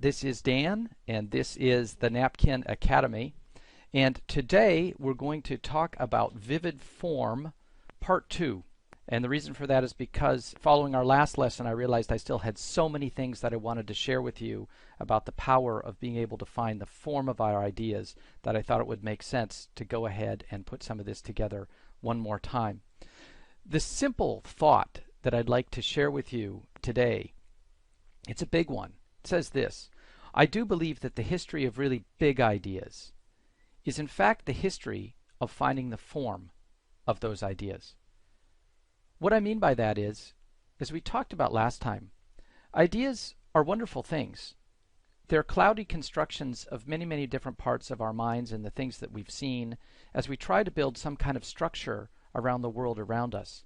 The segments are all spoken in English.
This is Dan, and this is the Napkin Academy. And today we're going to talk about vivid form, part 2. And the reason for that is because following our last lesson, I realized I still had so many things that I wanted to share with you about the power of being able to find the form of our ideas that I thought it would make sense to go ahead and put some of this together one more time. The simple thought that I'd like to share with you today, it's a big one. It says this: I do believe that the history of really big ideas is in fact the history of finding the form of those ideas. What I mean by that is, as we talked about last time, ideas are wonderful things. They're cloudy constructions of many, many different parts of our minds and the things that we've seen as we try to build some kind of structure around the world around us.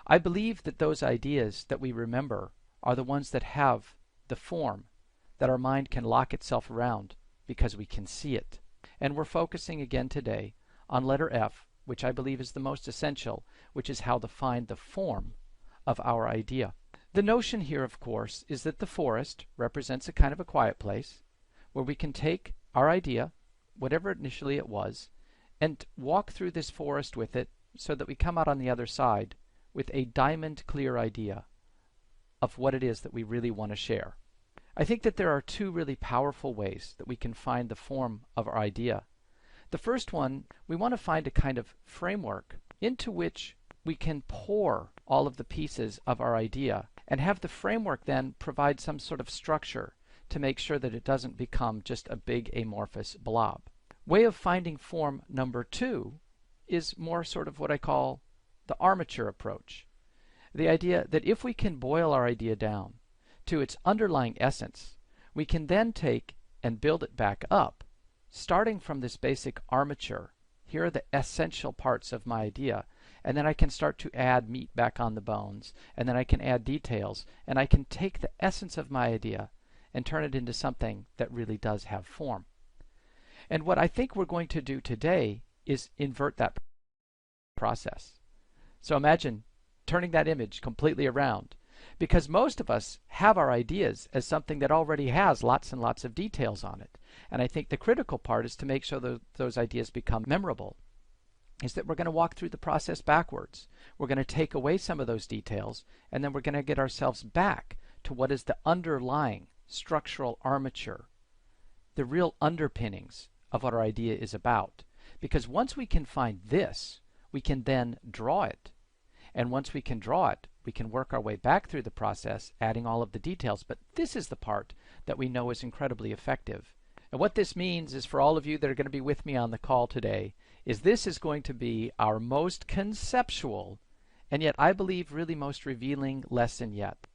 I believe that those ideas that we remember are the ones that have the form that our mind can lock itself around because we can see it. And we're focusing again today on letter F, which I believe is the most essential, which is how to find the form of our idea. The notion here, of course, is that the forest represents a kind of a quiet place where we can take our idea, whatever initially it was, and walk through this forest with it so that we come out on the other side with a diamond clear idea of what it is that we really want to share. I think that there are two really powerful ways that we can find the form of our idea. The first one, we want to find a kind of framework into which we can pour all of the pieces of our idea and have the framework then provide some sort of structure to make sure that it doesn't become just a big amorphous blob. Way of finding form number 2 is more sort of what I call the armature approach. The idea that if we can boil our idea down to its underlying essence, we can then take and build it back up, starting from this basic armature. Here are the essential parts of my idea, and then I can start to add meat back on the bones, and then I can add details, and I can take the essence of my idea and turn it into something that really does have form. And what I think we're going to do today is invert that process. So imagine turning that image completely around, because most of us have our ideas as something that already has lots and lots of details on it. And I think the critical part is to make sure that those ideas become memorable, is that we're going to walk through the process backwards. We're going to take away some of those details, and then we're going to get ourselves back to what is the underlying structural armature, the real underpinnings of what our idea is about. Because once we can find this, we can then draw it. And once we can draw it, we can work our way back through the process, adding all of the details. But this is the part that we know is incredibly effective. And what this means is, for all of you that are going to be with me on the call today, is this is going to be our most conceptual, and yet I believe really most revealing lesson yet.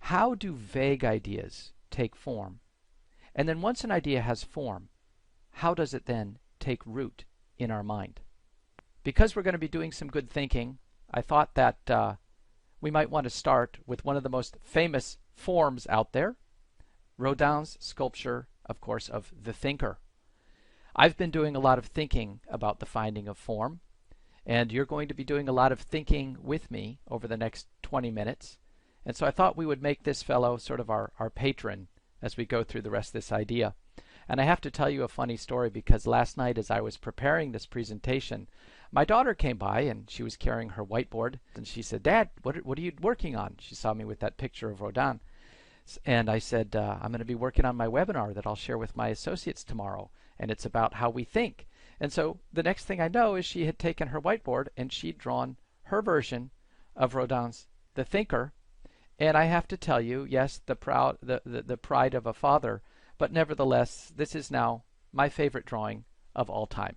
How do vague ideas take form? And then once an idea has form, how does it then take root in our mind? Because we're going to be doing some good thinking, I thought that we might want to start with one of the most famous forms out there, Rodin's sculpture, of course, of The Thinker. I've been doing a lot of thinking about the finding of form, and you're going to be doing a lot of thinking with me over the next 20 minutes. And so I thought we would make this fellow sort of our patron as we go through the rest of this idea. And I have to tell you a funny story, because last night as I was preparing this presentation, my daughter came by and she was carrying her whiteboard, and she said, "Dad, what are you working on?" She saw me with that picture of Rodin. And I said, "I'm going to be working on my webinar that I'll share with my associates tomorrow, and it's about how we think." And so the next thing I know is she had taken her whiteboard and she'd drawn her version of Rodin's The Thinker. And I have to tell you, yes, the pride of a father, but nevertheless, this is now my favorite drawing of all time.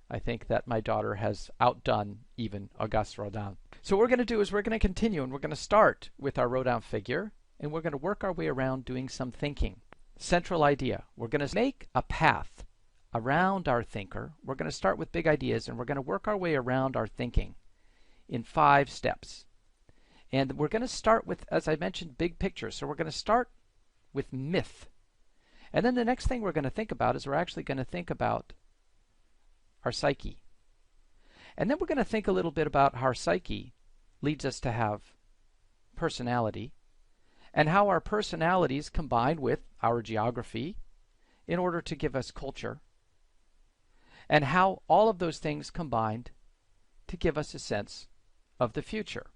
I think that my daughter has outdone even Auguste Rodin. So what we're going to do is we're going to continue, and we're going to start with our Rodin figure, and we're going to work our way around doing some thinking. Central idea. We're going to make a path around our thinker. We're going to start with big ideas, and we're going to work our way around our thinking in 5 steps. And we're going to start with, as I mentioned, big picture. So we're going to start with myth. And then the next thing we're going to think about is we're actually going to think about our psyche. And then we're going to think a little bit about how our psyche leads us to have personality. and how our personalities combine with our geography in order to give us culture, and how all of those things combined to give us a sense of the future.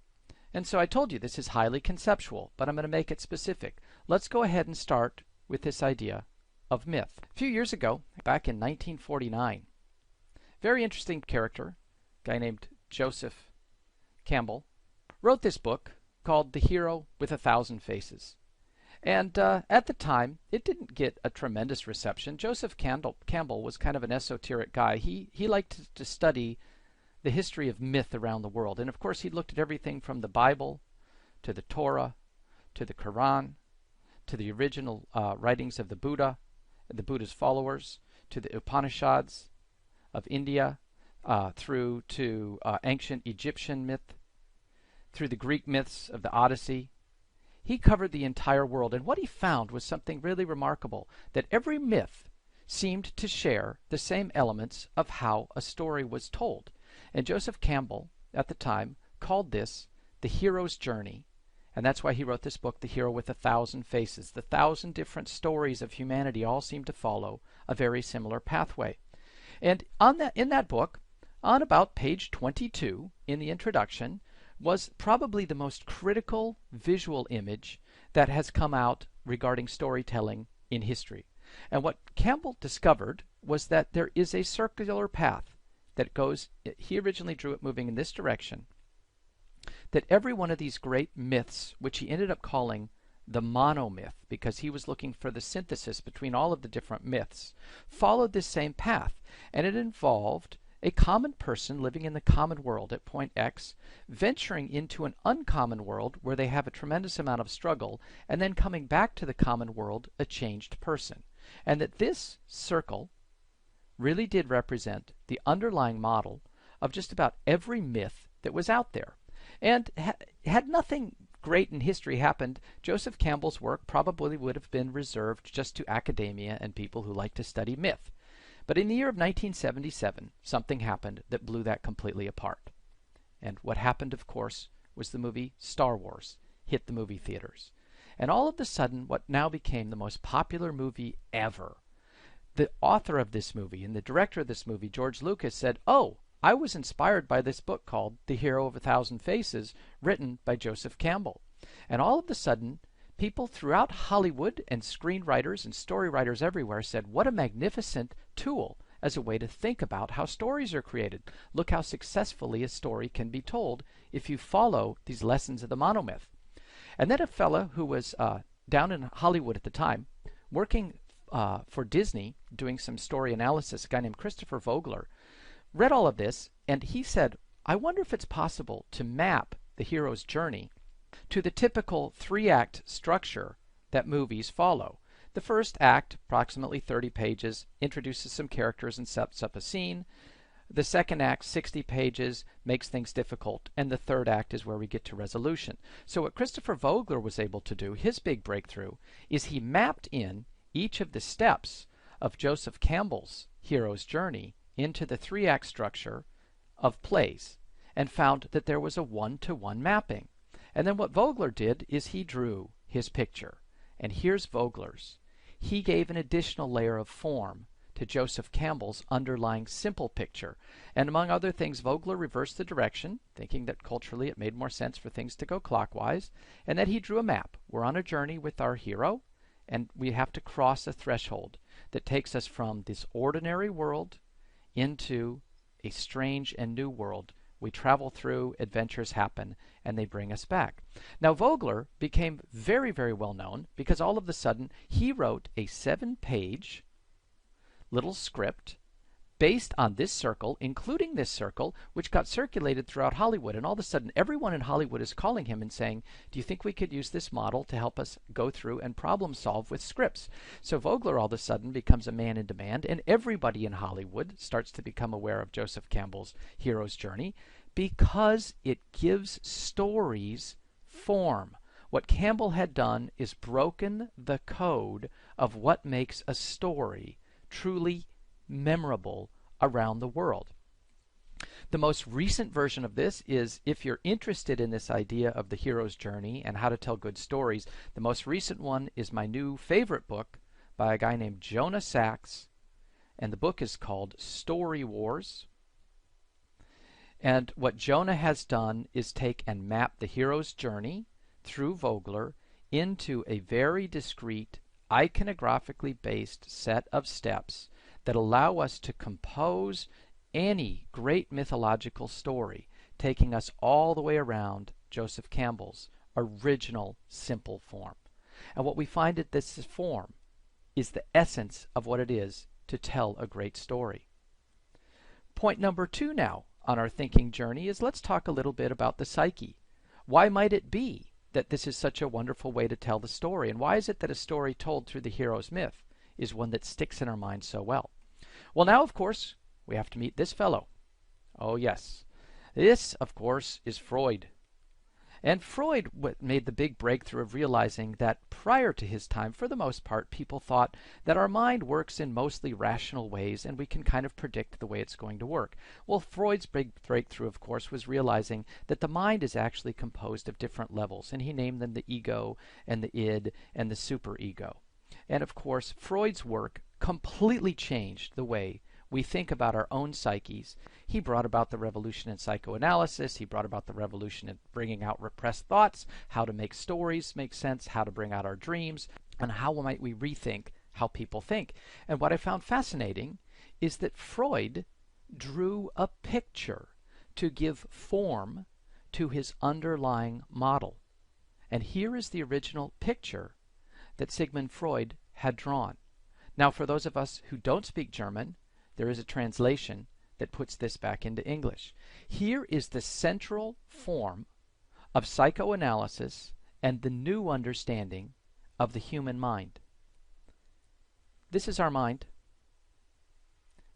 And so I told you this is highly conceptual, but I'm going to make it specific. Let's go ahead and start with this idea of myth. A few years ago, back in 1949, very interesting character, a guy named Joseph Campbell, wrote this book called The Hero with a Thousand Faces. And at the time, it didn't get a tremendous reception. Joseph Campbell was kind of an esoteric guy. He liked to study the history of myth around the world. And of course, he looked at everything from the Bible to the Torah to the Quran to the original writings of the Buddha's followers, to the Upanishads of India, through to ancient Egyptian myth, through the Greek myths of the Odyssey. He covered the entire world, and what he found was something really remarkable, that every myth seemed to share the same elements of how a story was told. And Joseph Campbell, at the time, called this the hero's journey, and that's why he wrote this book, The Hero with a Thousand Faces. The 1,000 different stories of humanity all seem to follow a very similar pathway. And in that book, on about page 22 in the introduction, was probably the most critical visual image that has come out regarding storytelling in history. And what Campbell discovered was that there is a circular path that goes, he originally drew it moving in this direction, that every one of these great myths, which he ended up calling the monomyth, because he was looking for the synthesis between all of the different myths, followed this same path. And it involved a common person living in the common world at point X, venturing into an uncommon world where they have a tremendous amount of struggle, and then coming back to the common world a changed person. And that this circle really did represent the underlying model of just about every myth that was out there. And had nothing great in history happened, Joseph Campbell's work probably would have been reserved just to academia and people who like to study myth. But in the year of 1977, something happened that blew that completely apart. And what happened, of course, was the movie Star Wars hit the movie theaters. And all of a sudden, what now became the most popular movie ever, the author of this movie and the director of this movie, George Lucas, said, "Oh, I was inspired by this book called The Hero of a Thousand Faces, written by Joseph Campbell." And all of a sudden, people throughout Hollywood and screenwriters and story writers everywhere said, what a magnificent tool as a way to think about how stories are created. Look how successfully a story can be told if you follow these lessons of the monomyth. And then a fella who was down in Hollywood at the time, working for Disney, doing some story analysis, a guy named Christopher Vogler, read all of this, and he said, I wonder if it's possible to map the hero's journey to the typical 3-act structure that movies follow. The first act, approximately 30 pages, introduces some characters and sets up a scene. The second act, 60 pages, makes things difficult. And the third act is where we get to resolution. So what Christopher Vogler was able to do, his big breakthrough, is he mapped in each of the steps of Joseph Campbell's hero's journey into the 3-act structure of plays and found that there was a 1-to-1 mapping. And then what Vogler did is he drew his picture. And here's Vogler's. He gave an additional layer of form to Joseph Campbell's underlying simple picture. And among other things, Vogler reversed the direction, thinking that culturally it made more sense for things to go clockwise, and that he drew a map. We're on a journey with our hero, and we have to cross a threshold that takes us from this ordinary world into a strange and new world. We travel through, adventures happen, and they bring us back. Now Vogler became very, very well known because all of a sudden he wrote a 7-page little script based on this circle, including this circle, which got circulated throughout Hollywood. And all of a sudden everyone in Hollywood is calling him and saying, do you think we could use this model to help us go through and problem solve with scripts? So Vogler all of a sudden becomes a man in demand, and everybody in Hollywood starts to become aware of Joseph Campbell's hero's journey because it gives stories form. What Campbell had done is broken the code of what makes a story truly memorable around the world. The most recent version of this is, if you're interested in this idea of the hero's journey and how to tell good stories, the most recent one is my new favorite book by a guy named Jonah Sachs, and the book is called Story Wars. And what Jonah has done is take and map the hero's journey through Vogler into a very discrete, iconographically based set of steps that allow us to compose any great mythological story, taking us all the way around Joseph Campbell's original simple form. And what we find at this form is the essence of what it is to tell a great story. Point number 2 now on our thinking journey is, let's talk a little bit about the psyche. Why might it be that this is such a wonderful way to tell the story? And why is it that a story told through the hero's myth is one that sticks in our minds so well? Well, now, of course, we have to meet this fellow. Oh, yes. This, of course, is Freud. And Freud made the big breakthrough of realizing that prior to his time, for the most part, people thought that our mind works in mostly rational ways and we can kind of predict the way it's going to work. Well, Freud's big breakthrough, of course, was realizing that the mind is actually composed of different levels, and he named them the ego and the id and the superego. And of course, Freud's work completely changed the way we think about our own psyches. He brought about the revolution in psychoanalysis. He brought about the revolution in bringing out repressed thoughts, how to make stories make sense, how to bring out our dreams, and how might we rethink how people think. And what I found fascinating is that Freud drew a picture to give form to his underlying model. And here is the original picture that Sigmund Freud had drawn. Now, for those of us who don't speak German, there is a translation that puts this back into English. Here is the central form of psychoanalysis and the new understanding of the human mind. This is our mind.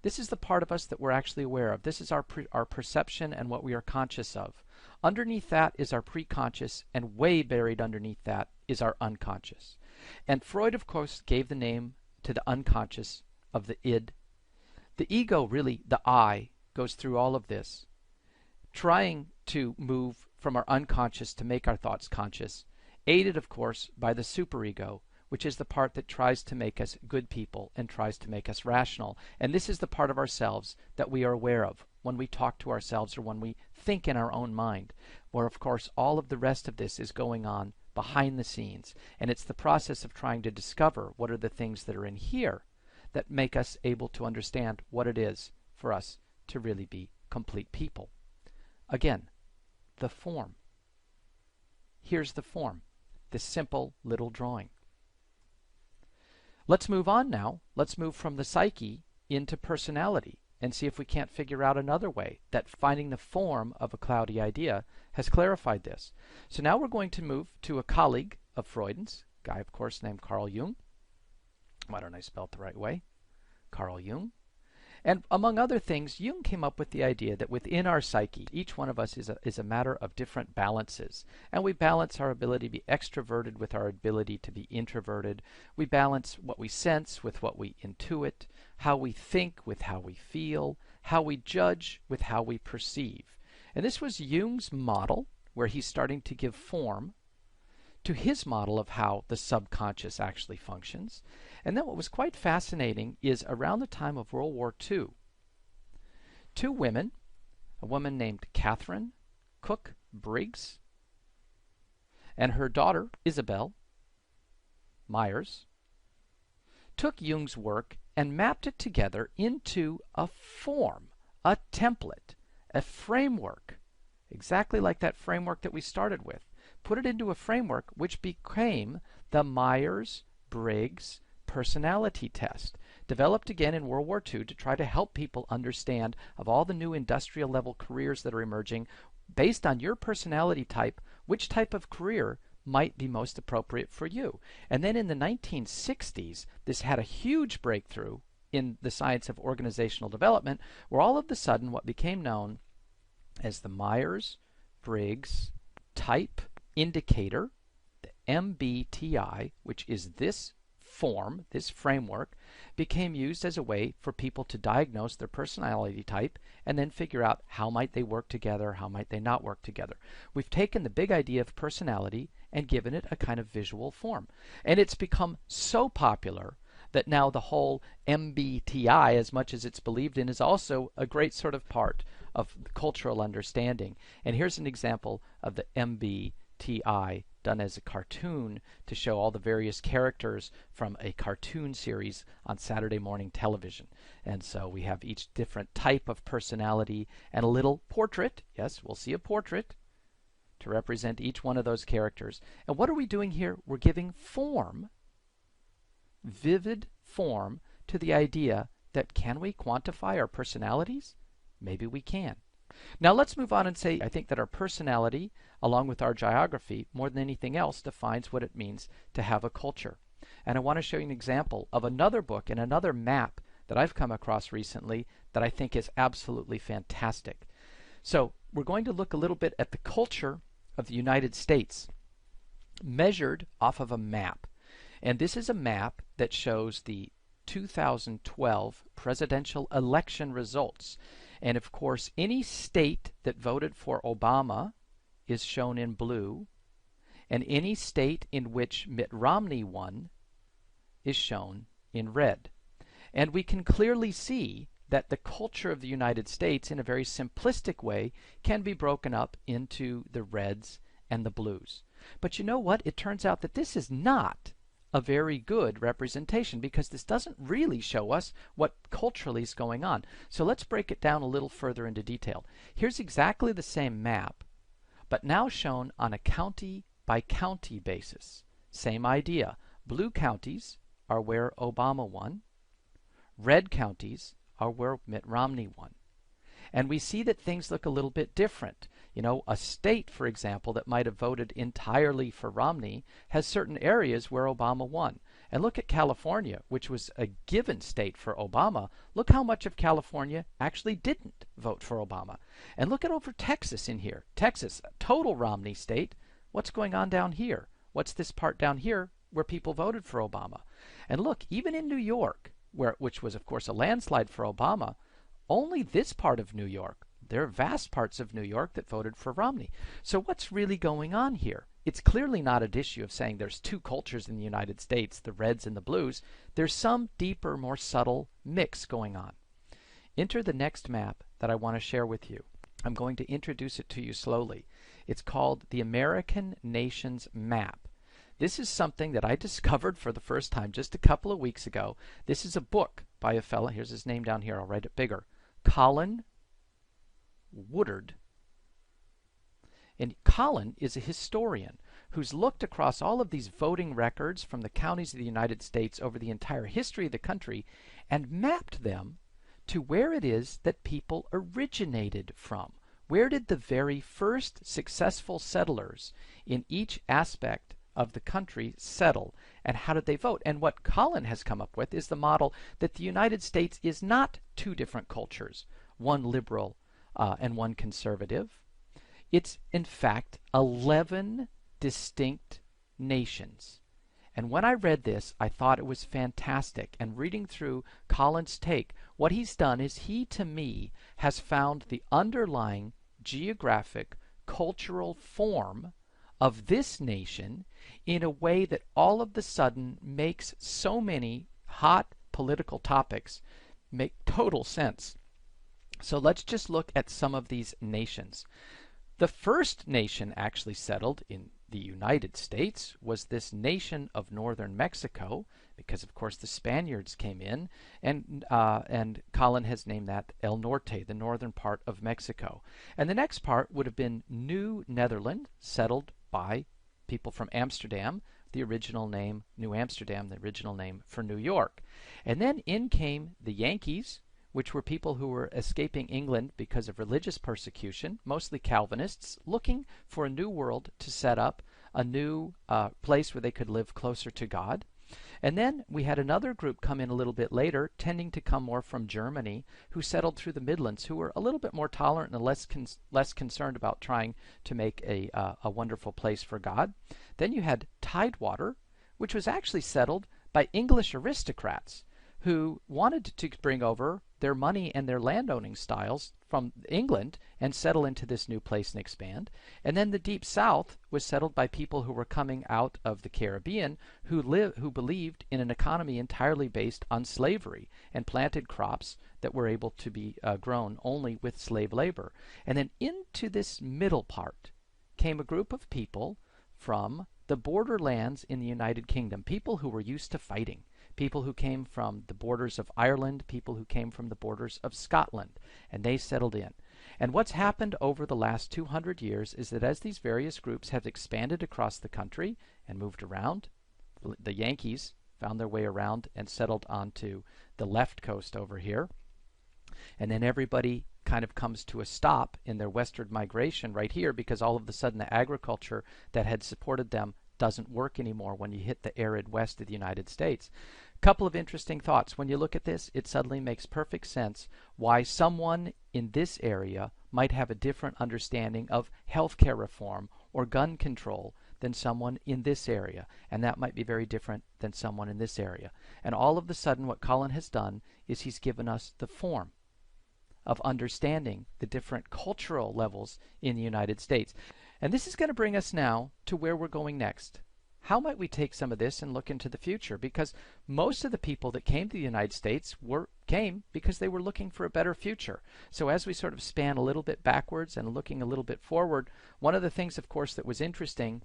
This is the part of us that we're actually aware of. This is our perception and what we are conscious of. Underneath that is our preconscious, and way buried underneath that is our unconscious. And Freud, of course, gave the name to the unconscious of the id. The ego, really, the I, goes through all of this, trying to move from our unconscious to make our thoughts conscious, aided, of course, by the superego, which is the part that tries to make us good people and tries to make us rational. And this is the part of ourselves that we are aware of when we talk to ourselves or when we think in our own mind, where, of course, all of the rest of this is going on behind the scenes. And it's the process of trying to discover what are the things that are in here that make us able to understand what it is for us to really be complete people. Again, the form. Here's the form, this simple little drawing. Let's move on now. Let's move from the psyche into personality and see if we can't figure out another way that finding the form of a cloudy idea has clarified this. So now we're going to move to a colleague of Freud's, a guy, of course, named Carl Jung. Why don't I spell it the right way? Carl Jung. And among other things, Jung came up with the idea that within our psyche, each one of us is a matter of different balances. And we balance our ability to be extroverted with our ability to be introverted. We balance what we sense with what we intuit, how we think with how we feel, how we judge with how we perceive. And this was Jung's model, where he's starting to give form to his model of how the subconscious actually functions. And then what was quite fascinating is around the time of World War II, two women, a woman named Catherine Cook Briggs and her daughter Isabel Myers, took Jung's work and mapped it together into a form, a template, a framework, exactly like that framework that we started with. Put it into a framework which became the Myers-Briggs personality test, developed again in World War II to try to help people understand, of all the new industrial level careers that are emerging, based on your personality type, which type of career might be most appropriate for you. And then in the 1960s, this had a huge breakthrough in the science of organizational development, where all of a sudden what became known as the Myers-Briggs Type Indicator, the MBTI, which is this form, this framework, became used as a way for people to diagnose their personality type and then figure out how might they work together, how might they not work together. We've taken the big idea of personality and given it a kind of visual form. And it's become so popular that now the whole MBTI, as much as it's believed in, is also a great sort of part of cultural understanding. And here's an example of the MBTI done as a cartoon to show all the various characters from a cartoon series on Saturday morning television. And so we have each different type of personality and a little portrait. Yes, we'll see a portrait to represent each one of those characters. And what are we doing here? We're giving form, vivid form, to the idea that can we quantify our personalities? Maybe we can. Now let's move on and say I think that our personality, along with our geography, more than anything else, defines what it means to have a culture. And I want to show you an example of another book and another map that I've come across recently that I think is absolutely fantastic. So we're going to look a little bit at the culture of the United States measured off of a map. And this is a map that shows the 2012 presidential election results. And of course, any state that voted for Obama is shown in blue, and any state in which Mitt Romney won is shown in red. And we can clearly see that the culture of the United States, in a very simplistic way, can be broken up into the reds and the blues. But you know what? It turns out that this is not a very good representation, because this doesn't really show us what culturally is going on. So let's break it down a little further into detail. Here's exactly the same map, but now shown on a county by county basis. Same idea. Blue counties are where Obama won. Red counties are where Mitt Romney won. And we see that things look a little bit different. You know, a state, for example, that might have voted entirely for Romney has certain areas where Obama won. And look at California, which was a given state for Obama. Look how much of California actually didn't vote for Obama. And look at over Texas in here. Texas, a total Romney state. What's going on down here? What's this part down here where people voted for Obama? And look, even in New York, which was, of course, a landslide for Obama, only this part of New York. There are vast parts of New York that voted for Romney. So what's really going on here? It's clearly not an issue of saying there's two cultures in the United States, the reds and the blues. There's some deeper, more subtle mix going on. Enter the next map that I want to share with you. I'm going to introduce it to you slowly. It's called the American Nations Map. This is something that I discovered for the first time just a couple of weeks ago. This is a book by a fellow, here's his name down here, I'll write it bigger, Colin Woodard. And Colin is a historian who's looked across all of these voting records from the counties of the United States over the entire history of the country and mapped them to where it is that people originated from. Where did the very first successful settlers in each aspect of the country settle, and how did they vote? And what Colin has come up with is the model that the United States is not two different cultures, one liberal and one conservative. It's in fact 11 distinct nations. And when I read this, I thought it was fantastic. And reading through Colin's take, what he's done is he, to me, has found the underlying geographic, cultural form of this nation in a way that all of the sudden makes so many hot political topics make total sense. So let's just look at some of these nations. The first nation actually settled in the United States was this nation of northern Mexico, because of course the Spaniards came in, and Colin has named that El Norte, the northern part of Mexico. And the next part would have been New Netherland, settled by people from Amsterdam, the original name New Amsterdam, the original name for New York. And then in came the Yankees, which were people who were escaping England because of religious persecution, mostly Calvinists, looking for a new world to set up, a new place where they could live closer to God. And then we had another group come in a little bit later, tending to come more from Germany, who settled through the Midlands, who were a little bit more tolerant and less concerned about trying to make a wonderful place for God. Then you had Tidewater, which was actually settled by English aristocrats who wanted to bring over their money and their landowning styles from England and settle into this new place and expand. And then the Deep South was settled by people who were coming out of the Caribbean who believed in an economy entirely based on slavery and planted crops that were able to be grown only with slave labor. And then into this middle part came a group of people from the borderlands in the United Kingdom, people who were used to fighting, people who came from the borders of Ireland, people who came from the borders of Scotland, and they settled in. And what's happened over the last 200 years is that as these various groups have expanded across the country and moved around, the Yankees found their way around and settled onto the left coast over here, and then everybody kind of comes to a stop in their westward migration right here because all of a sudden the agriculture that had supported them doesn't work anymore when you hit the arid west of the United States. Couple of interesting thoughts. When you look at this, it suddenly makes perfect sense why someone in this area might have a different understanding of healthcare reform or gun control than someone in this area, and that might be very different than someone in this area. And all of a sudden what Colin has done is he's given us the form of understanding the different cultural levels in the United States. And this is going to bring us now to where we're going next. How might we take some of this and look into the future? Because most of the people that came to the United States came because they were looking for a better future. So as we sort of span a little bit backwards and looking a little bit forward, one of the things, of course, that was interesting,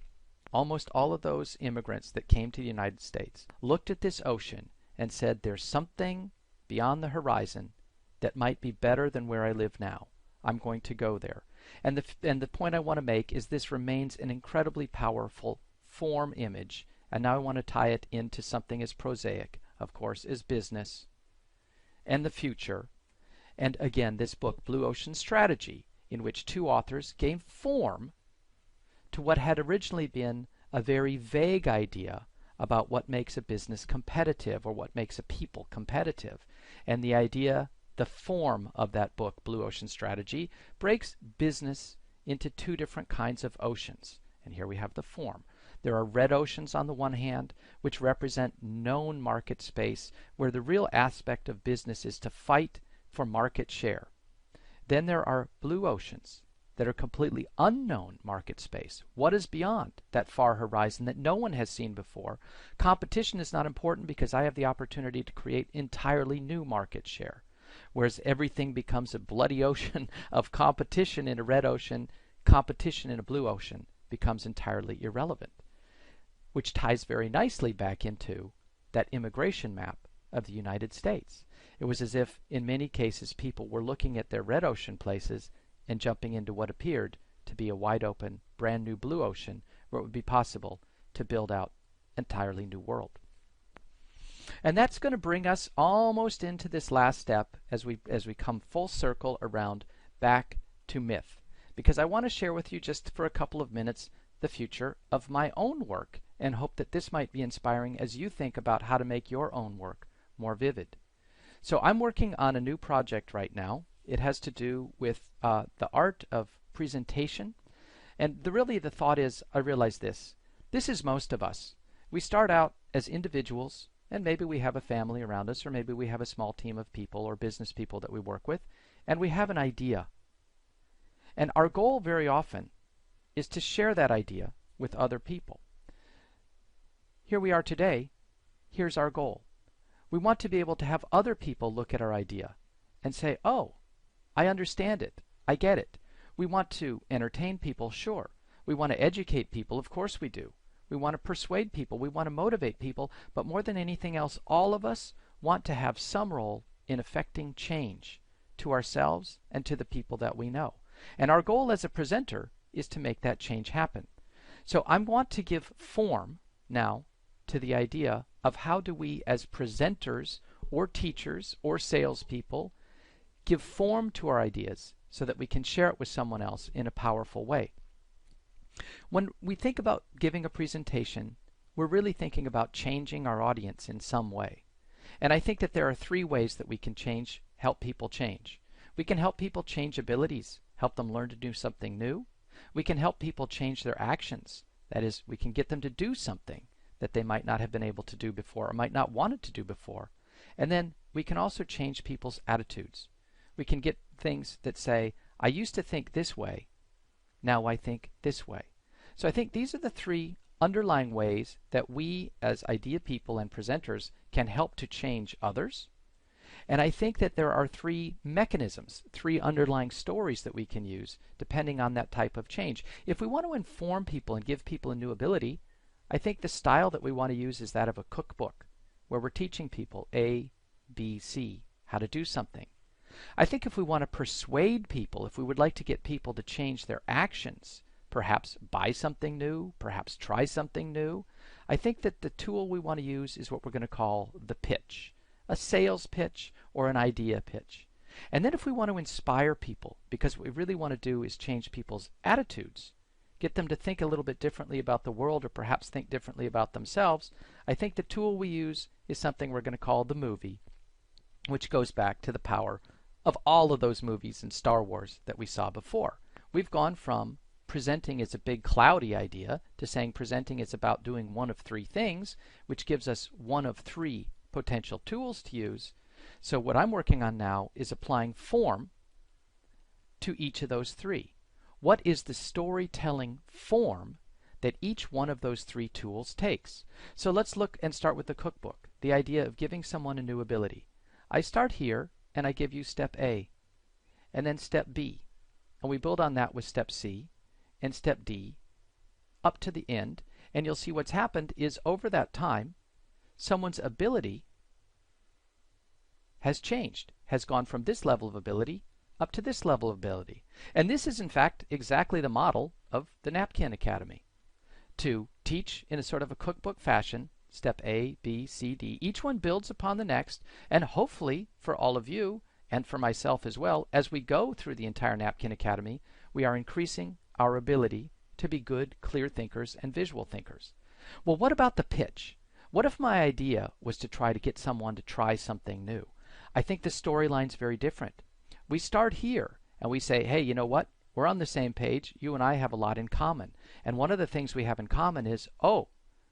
almost all of those immigrants that came to the United States looked at this ocean and said, there's something beyond the horizon that might be better than where I live now. I'm going to go there. And the point I want to make is this remains an incredibly powerful form image. And now I want to tie it into something as prosaic, of course, as business and the future. And again, this book, Blue Ocean Strategy, in which two authors gave form to what had originally been a very vague idea about what makes a business competitive or what makes a people competitive. And the idea, the form of that book, Blue Ocean Strategy, breaks business into two different kinds of oceans. And here we have the form. There are red oceans on the one hand, which represent known market space, where the real aspect of business is to fight for market share. Then there are blue oceans that are completely unknown market space. What is beyond that far horizon that no one has seen before? Competition is not important because I have the opportunity to create entirely new market share. Whereas everything becomes a bloody ocean of competition in a red ocean, competition in a blue ocean becomes entirely irrelevant, which ties very nicely back into that immigration map of the United States. It was as if, in many cases, people were looking at their red ocean places and jumping into what appeared to be a wide open, brand new blue ocean where it would be possible to build out an entirely new world. And that's going to bring us almost into this last step as we come full circle around back to myth. Because I want to share with you just for a couple of minutes the future of my own work and hope that this might be inspiring as you think about how to make your own work more vivid. So I'm working on a new project right now. It has to do with the art of presentation. And really the thought is, I realize this is most of us. We start out as individuals, and maybe we have a family around us, or maybe we have a small team of people or business people that we work with, and we have an idea. And our goal very often is to share that idea with other people. Here we are today. Here's our goal. We want to be able to have other people look at our idea and say, oh, I understand it. I get it. We want to entertain people, sure. We want to educate people, of course we do. We want to persuade people. We want to motivate people. But more than anything else, all of us want to have some role in affecting change to ourselves and to the people that we know. And our goal as a presenter is to make that change happen. So I want to give form now to the idea of how do we as presenters or teachers or salespeople give form to our ideas so that we can share it with someone else in a powerful way. When we think about giving a presentation, we're really thinking about changing our audience in some way. And I think that there are three ways that we can help people change. We can help people change abilities, help them learn to do something new. We can help people change their actions. That is, we can get them to do something that they might not have been able to do before or might not wanted to do before. And then we can also change people's attitudes. We can get things that say, I used to think this way, now I think this way. So I think these are the three underlying ways that we as idea people and presenters can help to change others. And I think that there are three mechanisms, three underlying stories that we can use depending on that type of change. If we want to inform people and give people a new ability, I think the style that we want to use is that of a cookbook, where we're teaching people A, B, C, how to do something. I think if we want to persuade people, if we would like to get people to change their actions, perhaps buy something new, perhaps try something new, I think that the tool we want to use is what we're going to call the pitch, a sales pitch or an idea pitch. And then if we want to inspire people, because what we really want to do is change people's attitudes, get them to think a little bit differently about the world or perhaps think differently about themselves, I think the tool we use is something we're going to call the movie, which goes back to the power of all of those movies in Star Wars that we saw before. We've gone from presenting as a big cloudy idea to saying presenting is about doing one of three things, which gives us one of three potential tools to use. So what I'm working on now is applying form to each of those three. What is the storytelling form that each one of those three tools takes? So let's look and start with the cookbook, the idea of giving someone a new ability. I start here and I give you step A, and then step B, and we build on that with step C and step D up to the end, and you'll see what's happened is over that time someone's ability has changed, has gone from this level of ability up to this level of ability. And this is in fact exactly the model of the Napkin Academy. To teach in a sort of a cookbook fashion, step A, B, C, D, each one builds upon the next, and hopefully for all of you and for myself as well, as we go through the entire Napkin Academy, we are increasing our ability to be good, clear thinkers and visual thinkers. Well, what about the pitch? What if my idea was to try to get someone to try something new? I think the storyline's very different. We start here and we say, hey, you know what? We're on the same page. You and I have a lot in common. And one of the things we have in common is, oh,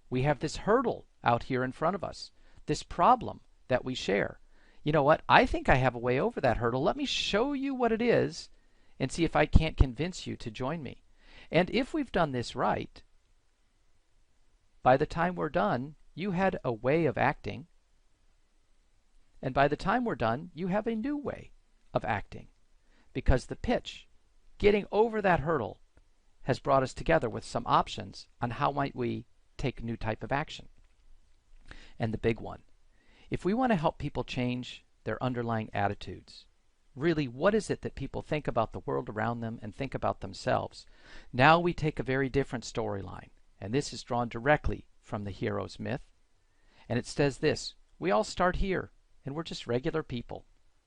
we have this hurdle out here in front of us, this problem that we share. You know what? I think I have a way over that hurdle. Let me show you what it is and see if I can't convince you to join me. And if we've done this right, by the time we're done, you had a way of acting. And by the time we're done, you have a new way of acting. Because the pitch, getting over that hurdle, has brought us together with some options on how might we take a new type of action. And the big one, if we want to help people change their underlying attitudes, really what is it that people think about the world around them and think about themselves? Now we take a very different storyline, and this is drawn directly from the hero's myth. And it says this: we all start here, and we're just regular people,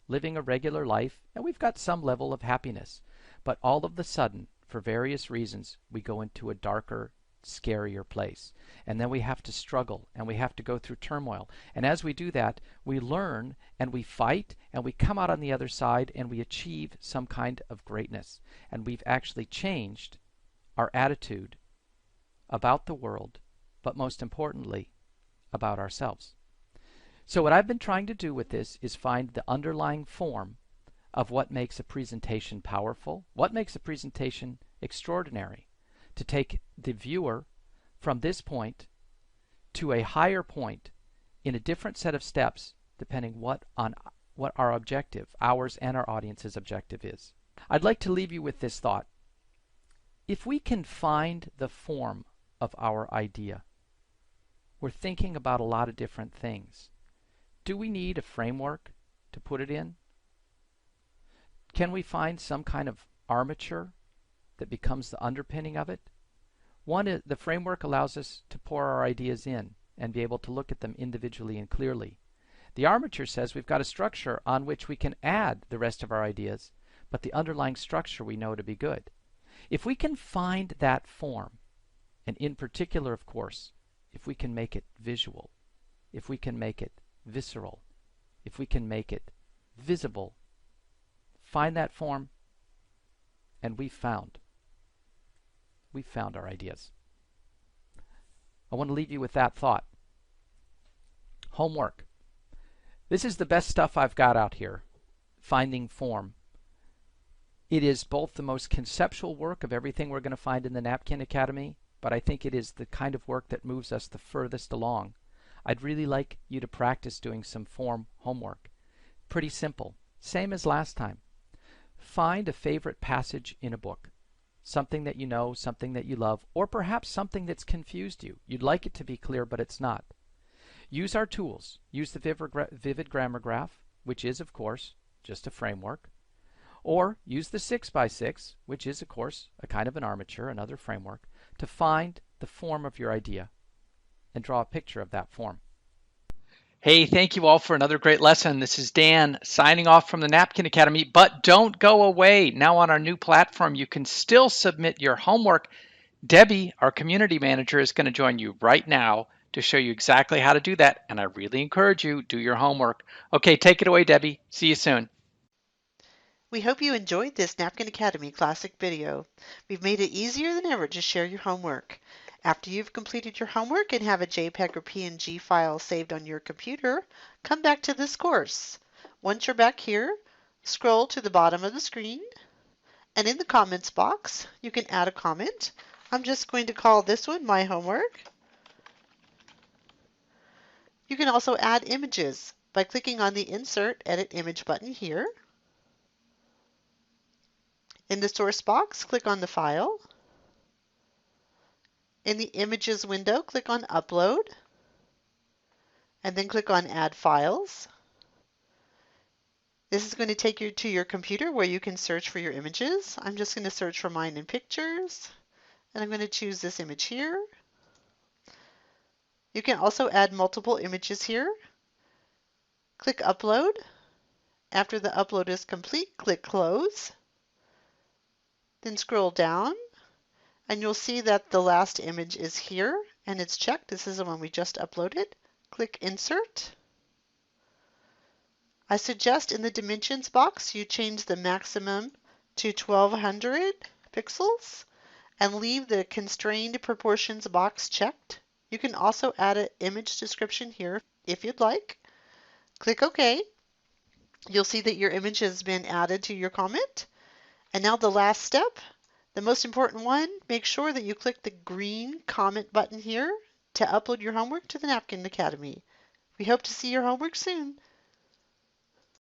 living a regular life, and we've got some level of happiness. But all of a sudden, for various reasons, we go into a darker, scarier place. And then we have to struggle, and we have to go through turmoil. And as we do that, we learn, and we fight, and we come out on the other side, and we achieve some kind of greatness. And we've actually changed our attitude about the world, but most importantly, about ourselves. So what I've been trying to do with this is find the underlying form of what makes a presentation powerful, what makes a presentation extraordinary, to take the viewer from this point to a higher point in a different set of steps depending on what our objective, ours and our audience's objective is. I'd like to leave you with this thought. If we can find the form of our idea, we're thinking about a lot of different things. Do we need a framework to put it in? Can we find some kind of armature that becomes the underpinning of it? One is the framework allows us to pour our ideas in and be able to look at them individually and clearly. The armature says we've got a structure on which we can add the rest of our ideas, but the underlying structure we know to be good. If we can find that form, and in particular, of course, if we can make it visual, if we can make it visceral, if we can make it visible, find that form, and we've found our ideas. I want to leave you with that thought. Homework. This is the best stuff I've got out here, finding form. It is both the most conceptual work of everything we're going to find in the Napkin Academy, but I think it is the kind of work that moves us the furthest along. I'd really like you to practice doing some form homework. Pretty simple. Same as last time. Find a favorite passage in a book. Something that you know, something that you love, or perhaps something that's confused you. You'd like it to be clear, but it's not. Use our tools. Use the Vivid Grammar Graph, which is, of course, just a framework. Or use the 6x6, which is, of course, a kind of an armature, another framework, to find the form of your idea and draw a picture of that form. Hey, thank you all for another great lesson. This is Dan signing off from the Napkin Academy, but don't go away. Now on our new platform, you can still submit your homework. Debbie, our community manager, is going to join you right now to show you exactly how to do that, and I really encourage you, do your homework. Okay, take it away, Debbie. See you soon. We hope you enjoyed this Napkin Academy classic video. We've made it easier than ever to share your homework. After you've completed your homework and have a JPEG or PNG file saved on your computer, come back to this course. Once you're back here, scroll to the bottom of the screen, and in the comments box, you can add a comment. I'm just going to call this one My Homework. You can also add images by clicking on the Insert Edit Image button here. In the source box, click on the file. In the Images window, click on Upload, and then click on Add Files. This is going to take you to your computer where you can search for your images. I'm just going to search for mine in Pictures, and I'm going to choose this image here. You can also add multiple images here. Click Upload. After the upload is complete, click Close. Then scroll down, and you'll see that the last image is here, and it's checked. This is the one we just uploaded. Click Insert. I suggest in the Dimensions box you change the maximum to 1200 pixels and leave the Constrained Proportions box checked. You can also add an image description here if you'd like. Click OK. You'll see that your image has been added to your comment. And now the last step, the most important one, make sure that you click the green comment button here to upload your homework to the Napkin Academy. We hope to see your homework soon.